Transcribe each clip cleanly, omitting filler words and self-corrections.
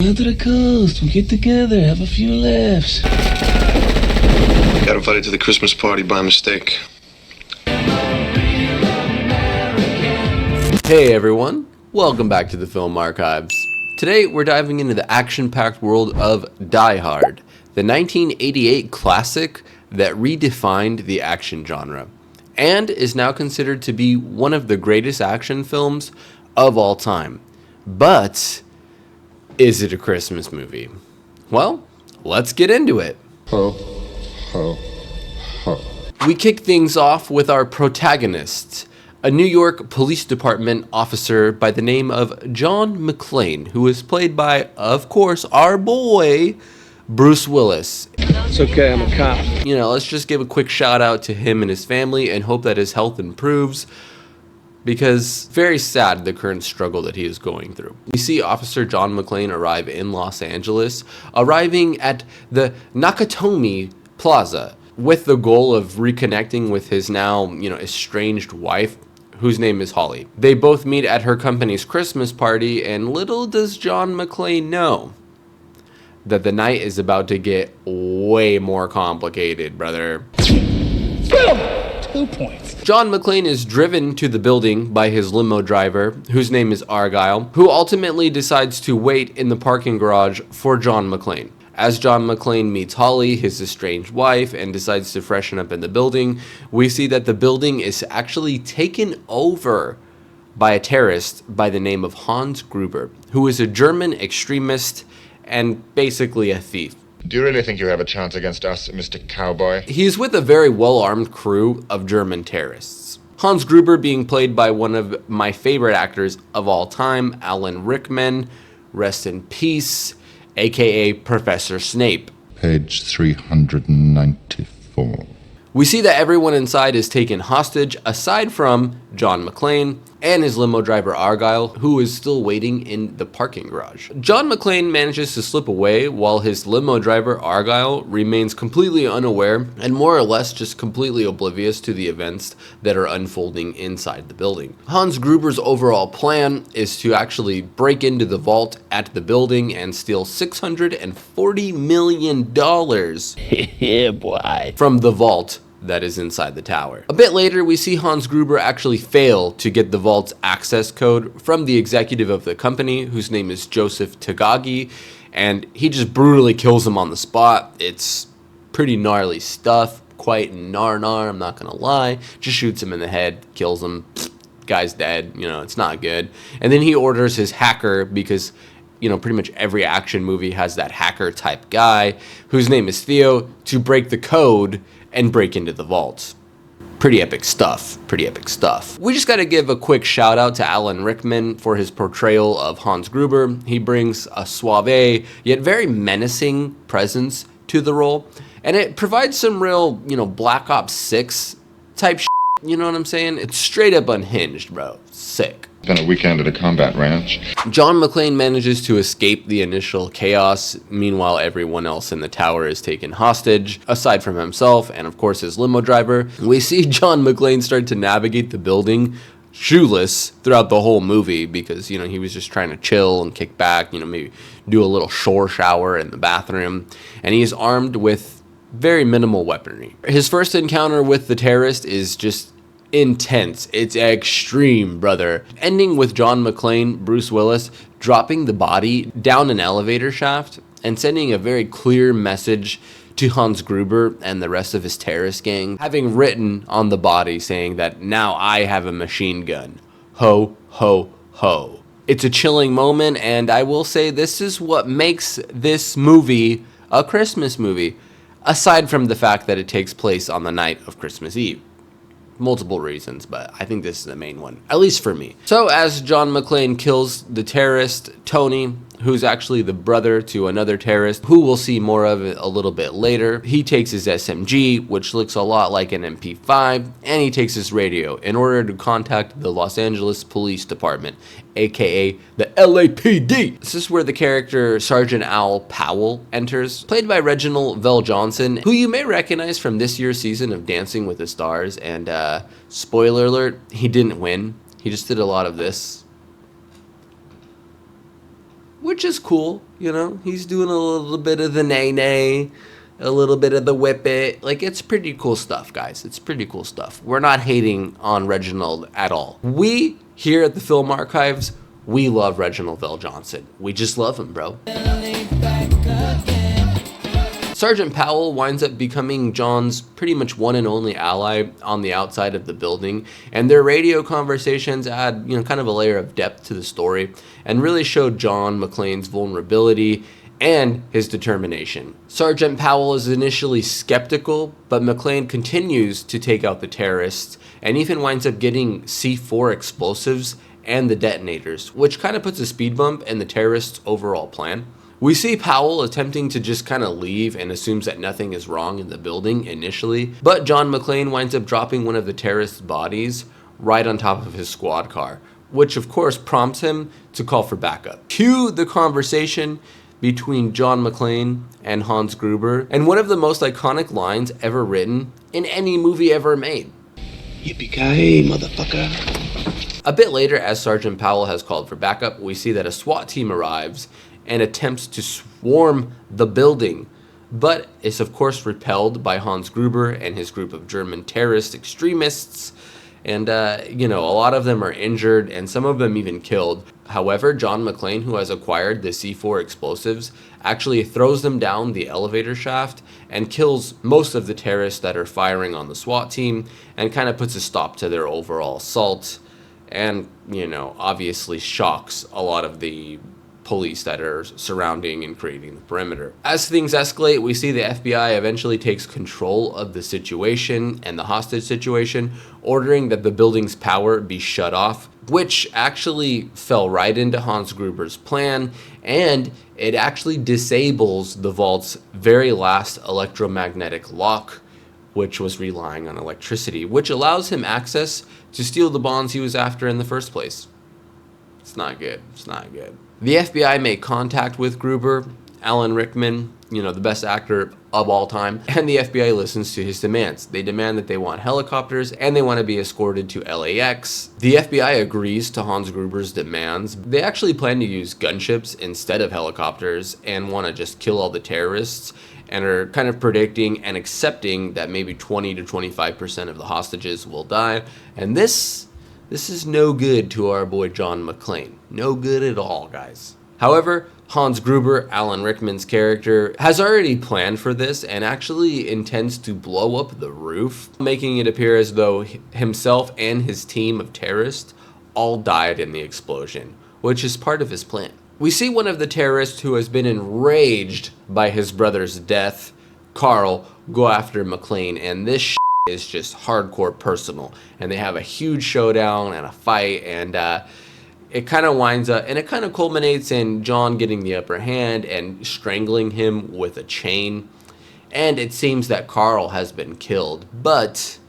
Down to the coast, we'll get together, have a few laughs. Got invited to the Christmas party by mistake. Hey everyone, welcome back to the Film Archives. Today we're diving into the action-packed world of Die Hard, the 1988 classic that redefined the action genre, and is now considered to be one of the greatest action films of all time. But is it a Christmas movie? Well, let's get into it. Ho, ho, ho. We kick things off with our protagonist, a New York Police Department officer by the name of John McClane, who is played by, of course, our boy, Bruce Willis. It's okay, I'm a cop. You know, let's just give a quick shout out to him and his family and hope that his health improves, because very sad the current struggle that he is going through. We see Officer John McClane arrive in Los Angeles, arriving at the Nakatomi Plaza with the goal of reconnecting with his now, estranged wife, whose name is Holly. They both meet at her company's Christmas party, and little does John McClane know that the night is about to get way more complicated, brother. Boom! 2 points. John McClane is driven to the building by his limo driver, whose name is Argyle, who ultimately decides to wait in the parking garage for John McClane. As John McClane meets Holly, his estranged wife, and decides to freshen up in the building, we see that the building is actually taken over by a terrorist by the name of Hans Gruber, who is a German extremist and basically a thief. Do you really think you have a chance against us, Mr. Cowboy? He's with a very well-armed crew of German terrorists. Hans Gruber being played by one of my favorite actors of all time, AlanRickman, rest in peace, aka Professor Snape. Page 394. We see that everyone inside is taken hostage aside from John McClane and his limo driver Argyle, who is still waiting in the parking garage. John McClane manages to slip away while his limo driver Argyle remains completely unaware and more or less just completely oblivious to the events that are unfolding inside the building. Hans Gruber's overall plan is to actually break into the vault at the building and steal $640 million Yeah, boy. from the vault that is inside the tower. A bit later, we see Hans Gruber actually fail to get the vault's access code from the executive of the company, whose name is Joseph Tagagi, and he just brutally kills him on the spot. It's pretty gnarly stuff, quite nar, I'm not gonna lie. Just shoots him in the head, kills him, guy's dead, it's not good. And then he orders his hacker, because pretty much every action movie has that hacker type guy, whose name is Theo, to break the code and break into the vault. Pretty epic stuff. We just gotta give a quick shout out to AlanRickman for his portrayal of Hans Gruber. He brings a suave, yet very menacing presence to the role, and it provides some real, Black Ops 6 type shit, you know what I'm saying? It's straight up unhinged, bro. Sick. Spent a weekend at a combat ranch. John McClane manages to escape the initial chaos. Meanwhile, everyone else in the tower is taken hostage, aside from himself and, of course, his limo driver. We see John McClane start to navigate the building shoeless throughout the whole movie because, he was just trying to chill and kick back, maybe do a little shore shower in the bathroom. And he is armed with very minimal weaponry. His first encounter with the terrorist is just intense. It's extreme, brother. Ending with John McClane, Bruce Willis, dropping the body down an elevator shaft and sending a very clear message to Hans Gruber and the rest of his terrorist gang, having written on the body saying that now I have a machine gun. Ho, ho, ho. It's a chilling moment, and I will say this is what makes this movie a Christmas movie, aside from the fact that it takes place on the night of Christmas Eve. Multiple reasons, but I think this is the main one, at least for me. So as John McClane kills the terrorist, Tony, who's actually the brother to another terrorist, who we'll see more of it a little bit later, he takes his SMG, which looks a lot like an MP5, and he takes his radio in order to contact the Los Angeles Police Department, aka the LAPD. This is where the character Sergeant Al Powell enters, played by Reginald VelJohnson, who you may recognize from this year's season of Dancing with the Stars, and spoiler alert, he didn't win. He just did a lot of this. which is cool, you know? He's doing a little bit of the nay-nay, a little bit of the whip it. Like, it's pretty cool stuff, guys. It's pretty cool stuff. We're not hating on Reginald at all. We, here at the Film Archives, we love Reginald VelJohnson. We just love him, bro. Sergeant Powell winds up becoming John's pretty much one and only ally on the outside of the building, and their radio conversations add, kind of a layer of depth to the story and really showed John McClane's vulnerability and his determination. Sergeant Powell is initially skeptical, but McClane continues to take out the terrorists and even winds up getting C4 explosives and the detonators, which kind of puts a speed bump in the terrorists' overall plan. We see Powell attempting to just kind of leave and assumes that nothing is wrong in the building initially, but John McClane winds up dropping one of the terrorists' bodies right on top of his squad car, which of course prompts him to call for backup. Cue the conversation between John McClane and Hans Gruber, and one of the most iconic lines ever written in any movie ever made. Yippee-ki-yay, motherfucker. A bit later, as Sergeant Powell has called for backup, we see that a SWAT team arrives and attempts to swarm the building, but is of course repelled by Hans Gruber and his group of German terrorist extremists, and a lot of them are injured and some of them even killed. However, John McClane, who has acquired the C4 explosives, actually throws them down the elevator shaft and kills most of the terrorists that are firing on the SWAT team and kind of puts a stop to their overall assault and, obviously shocks a lot of the police that are surrounding and creating the perimeter. As things escalate, we see the FBI eventually takes control of the situation and the hostage situation, ordering that the building's power be shut off, which actually fell right into Hans Gruber's plan, and it actually disables the vault's very last electromagnetic lock, which was relying on electricity, which allows him access to steal the bonds he was after in the first place. It's not good. It's not good. The FBI made contact with Gruber, AlanRickman, the best actor of all time, and the FBI listens to his demands. They demand that they want helicopters and they want to be escorted to LAX. The FBI agrees to Hans Gruber's demands. They actually plan to use gunships instead of helicopters and want to just kill all the terrorists, and are kind of predicting and accepting that maybe 20 to 25% of the hostages will die. And this is no good to our boy John McClane. No good at all, guys. However, Hans Gruber, AlanRickman's character, has already planned for this and actually intends to blow up the roof, making it appear as though himself and his team of terrorists all died in the explosion, which is part of his plan. We see one of the terrorists who has been enraged by his brother's death, Carl, go after McClane, and this is just hardcore personal, and they have a huge showdown and a fight, and it kind of winds up and it kind of culminates in John getting the upper hand and strangling him with a chain, and it seems that Carl has been killed, but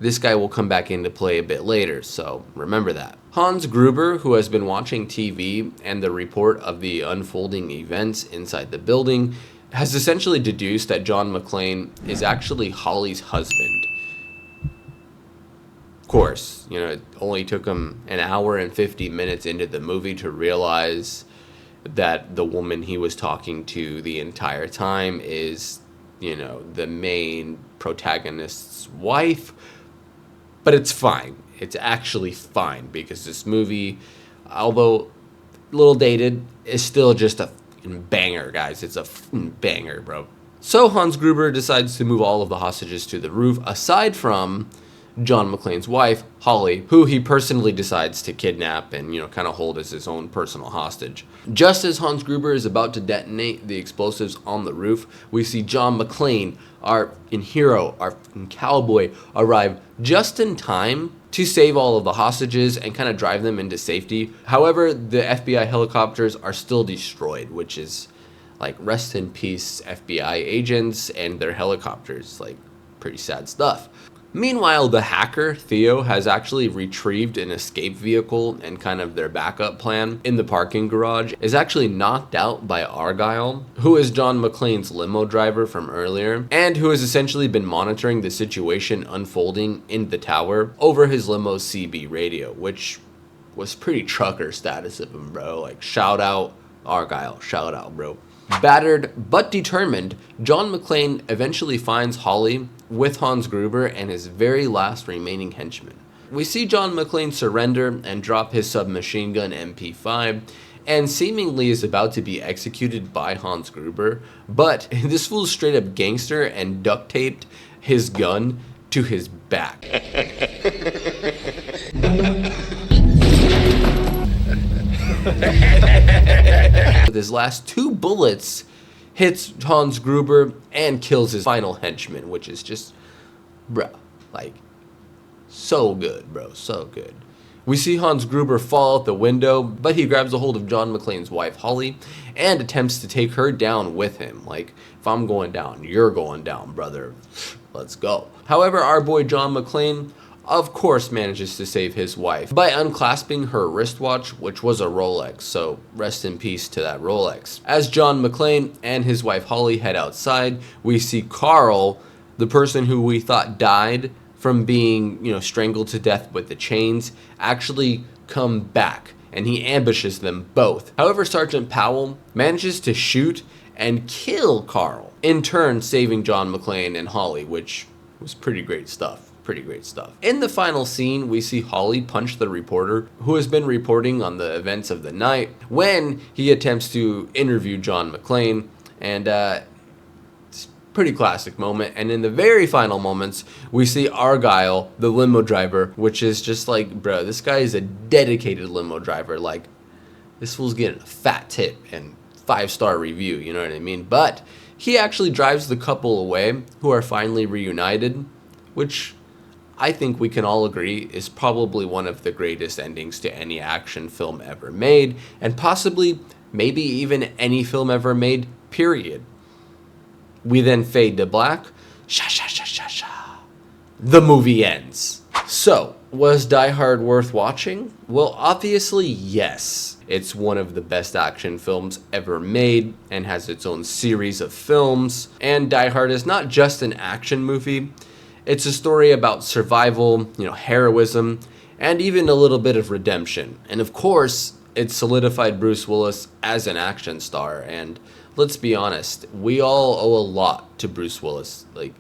this guy will come back into play a bit later, so remember that. Hans Gruber, who has been watching TV and the report of the unfolding events inside the building, has essentially deduced that John McClane is actually Holly's husband. Of course, it only took him an hour and 50 minutes into the movie to realize that the woman he was talking to the entire time is, the main protagonist's wife. But it's fine. It's actually fine, because this movie, although a little dated, is still just a banger, guys. It's a banger, bro. So Hans Gruber decides to move all of the hostages to the roof, aside from John McClane's wife, Holly, who he personally decides to kidnap and, kind of hold as his own personal hostage. Just as Hans Gruber is about to detonate the explosives on the roof, we see John McClane, our hero, our cowboy, arrive just in time to save all of the hostages and kind of drive them into safety. However, the FBI helicopters are still destroyed, which is like, rest in peace, FBI agents and their helicopters. Like, pretty sad stuff. Meanwhile, the hacker, Theo, has actually retrieved an escape vehicle, and kind of their backup plan in the parking garage is actually knocked out by Argyle, who is John McClane's limo driver from earlier, and who has essentially been monitoring the situation unfolding in the tower over his limo's CB radio, which was pretty trucker status of him, bro. Like, shout out Argyle, shout out, bro. Battered but determined, John McClane eventually finds Holly with Hans Gruber and his very last remaining henchman. We see John McClane surrender and drop his submachine gun MP5, and seemingly is about to be executed by Hans Gruber, but this fool's straight up gangster and duct taped his gun to his back. With his last 2 bullets hits Hans Gruber and kills his final henchman, which is just, bruh, like, so good, bro, so good. We see Hans Gruber fall out the window, but he grabs a hold of John McClane's wife, Holly, and attempts to take her down with him. Like, if I'm going down, you're going down, brother. Let's go. However, our boy John McClane, of course, manages to save his wife by unclasping her wristwatch, which was a Rolex, so rest in peace to that Rolex. As John McClane and his wife Holly head outside, we see Carl, the person who we thought died from being, strangled to death with the chains, actually come back, and he ambushes them both. However, Sergeant Powell manages to shoot and kill Carl, in turn saving John McClane and Holly, which was pretty great stuff. Pretty great stuff. In the final scene, we see Holly punch the reporter who has been reporting on the events of the night when he attempts to interview John McClane, and it's a pretty classic moment. And in the very final moments, we see Argyle, the limo driver, which is just like, bro, this guy is a dedicated limo driver. Like, this fool's getting a fat tip and 5-star review, you know what I mean? But he actually drives the couple away who are finally reunited, which I think we can all agree is probably one of the greatest endings to any action film ever made, and possibly, maybe even any film ever made, period. We then fade to black. Sha sha sha sha sha. The movie ends. So, was Die Hard worth watching? Well, obviously, yes. It's one of the best action films ever made and has its own series of films. And Die Hard is not just an action movie. It's a story about survival, heroism, and even a little bit of redemption. And of course, it solidified Bruce Willis as an action star. And let's be honest, we all owe a lot to Bruce Willis. Like,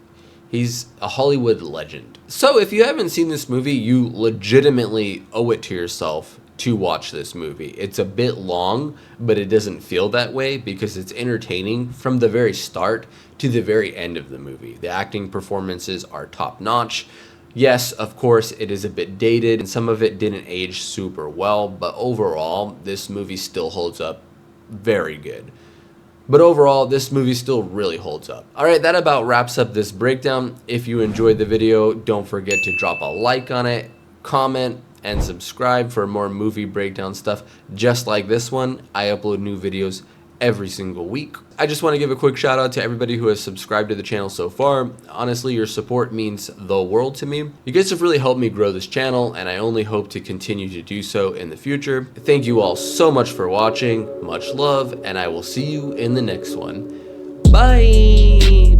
he's a Hollywood legend. So if you haven't seen this movie, you legitimately owe it to yourself to watch this movie. It's a bit long, but it doesn't feel that way because it's entertaining from the very start to the very end of the movie. The acting performances are top notch. Yes, of course, it is a bit dated and some of it didn't age super well, but overall, this movie still holds up very good. But overall, this movie still really holds up. Alright, that about wraps up this breakdown. If you enjoyed the video, don't forget to drop a like on it, comment, and subscribe for more movie breakdown stuff just like this one. I upload new videos every single week. I just want to give a quick shout out to everybody who has subscribed to the channel so far. Honestly, your support means the world to me. You guys have really helped me grow this channel, and I only hope to continue to do so in the future. Thank you all so much for watching. Much love, and I will see you in the next one. Bye!